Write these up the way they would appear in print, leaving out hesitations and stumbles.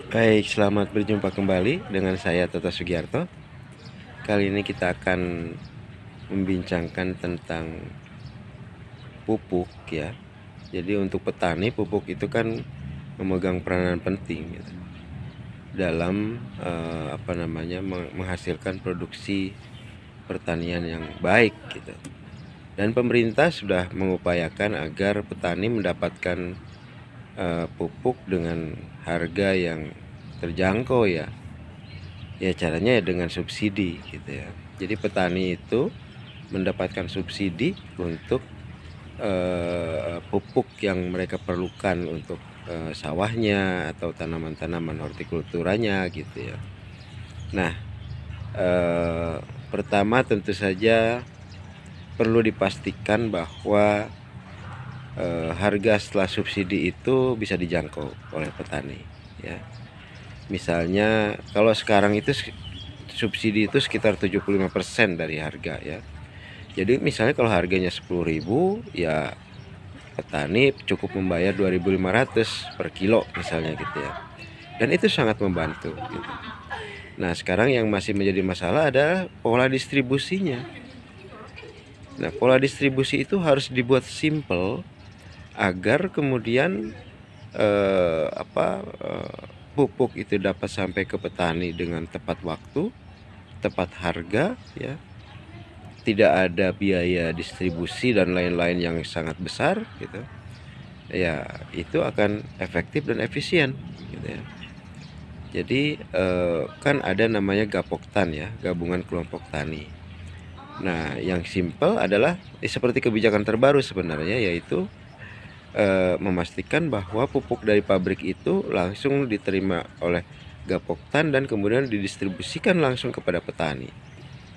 Baik, selamat berjumpa kembali dengan saya Toto Sugiarto. Kali ini kita akan membincangkan tentang pupuk ya. Jadi untuk petani pupuk itu kan memegang peranan penting gitu, dalam menghasilkan produksi pertanian yang baik gitu. Dan pemerintah sudah mengupayakan agar petani mendapatkan pupuk dengan harga yang terjangkau ya. Ya caranya ya dengan subsidi gitu ya. Jadi petani itu mendapatkan subsidi untuk pupuk yang mereka perlukan untuk sawahnya atau tanaman-tanaman hortikulturanya gitu ya. Nah, pertama tentu saja perlu dipastikan bahwa harga setelah subsidi itu bisa dijangkau oleh petani ya. Misalnya kalau sekarang itu subsidi itu sekitar 75% dari harga ya. Jadi misalnya kalau harganya 10.000 ya petani cukup membayar 2.500 per kilo misalnya gitu ya. Dan itu sangat membantu gitu. Nah, sekarang yang masih menjadi masalah adalah pola distribusinya. Nah, pola distribusi itu harus dibuat simple agar kemudian eh, apa eh, pupuk itu dapat sampai ke petani dengan tepat waktu, tepat harga ya, tidak ada biaya distribusi dan lain-lain yang sangat besar gitu ya. Itu akan efektif dan efisien gitu ya. Jadi kan ada namanya Gapoktan ya, gabungan kelompok tani. Nah, yang simple adalah seperti kebijakan terbaru sebenarnya, yaitu memastikan bahwa pupuk dari pabrik itu langsung diterima oleh Gapoktan dan kemudian didistribusikan langsung kepada petani,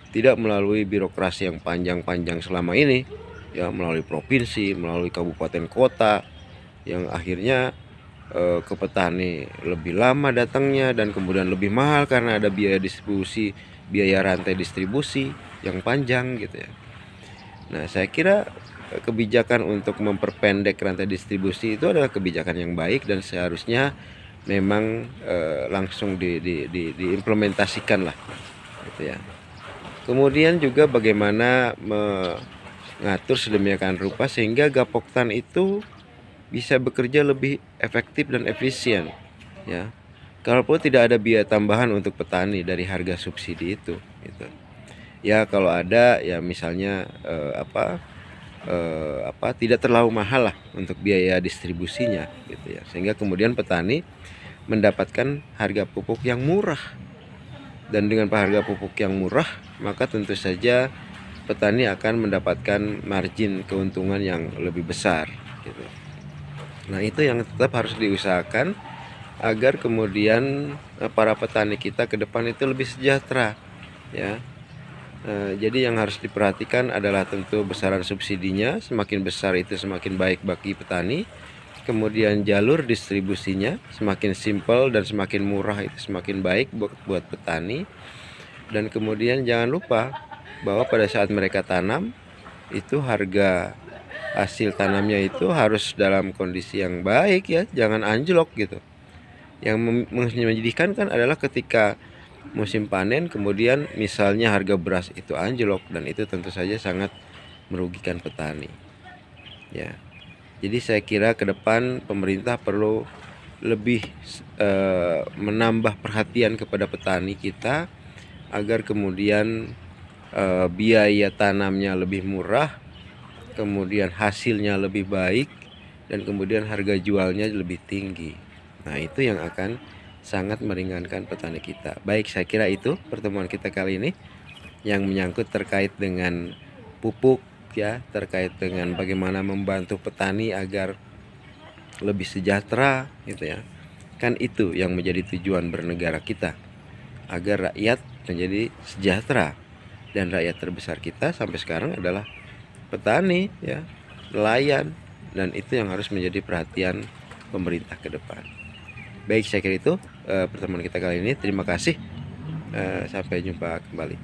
tidak melalui birokrasi yang panjang-panjang selama ini ya, melalui provinsi, melalui kabupaten kota, yang akhirnya ke petani lebih lama datangnya dan kemudian lebih mahal karena ada biaya distribusi, biaya rantai distribusi yang panjang gitu ya. Nah, saya kira kebijakan untuk memperpendek rantai distribusi itu adalah kebijakan yang baik dan seharusnya memang langsung diimplementasikan lah gitu ya. Kemudian juga bagaimana mengatur sedemikian rupa sehingga Gapoktan itu bisa bekerja lebih efektif dan efisien ya. Kalaupun tidak ada biaya tambahan untuk petani dari harga subsidi itu gitu. Ya kalau ada ya misalnya tidak terlalu mahal lah untuk biaya distribusinya gitu ya. Sehingga kemudian petani mendapatkan harga pupuk yang murah. Dan dengan harga pupuk yang murah, maka tentu saja petani akan mendapatkan margin keuntungan yang lebih besar gitu. Nah, itu yang tetap harus diusahakan agar kemudian para petani kita ke depan itu lebih sejahtera ya. Jadi yang harus diperhatikan adalah tentu besaran subsidinya, semakin besar itu semakin baik bagi petani. Kemudian jalur distribusinya semakin simpel dan semakin murah itu semakin baik buat petani. Dan kemudian jangan lupa bahwa pada saat mereka tanam itu harga hasil tanamnya itu harus dalam kondisi yang baik ya, jangan anjlok gitu. Yang menyedihkan kan adalah ketika musim panen kemudian misalnya harga beras itu anjlok, dan itu tentu saja sangat merugikan petani ya. Jadi saya kira ke depan pemerintah perlu lebih menambah perhatian kepada petani kita agar kemudian biaya tanamnya lebih murah, kemudian hasilnya lebih baik, dan kemudian harga jualnya lebih tinggi. Nah, itu yang akan sangat meringankan petani kita. Baik, saya kira itu pertemuan kita kali ini yang menyangkut terkait dengan pupuk ya, terkait dengan bagaimana membantu petani agar lebih sejahtera gitu ya. Kan itu yang menjadi tujuan bernegara kita, agar rakyat menjadi sejahtera. Dan rakyat terbesar kita sampai sekarang adalah petani ya, nelayan, dan itu yang harus menjadi perhatian pemerintah ke depan. Baik, saya kira itu pertemuan kita kali ini. Terima kasih. Sampai jumpa kembali.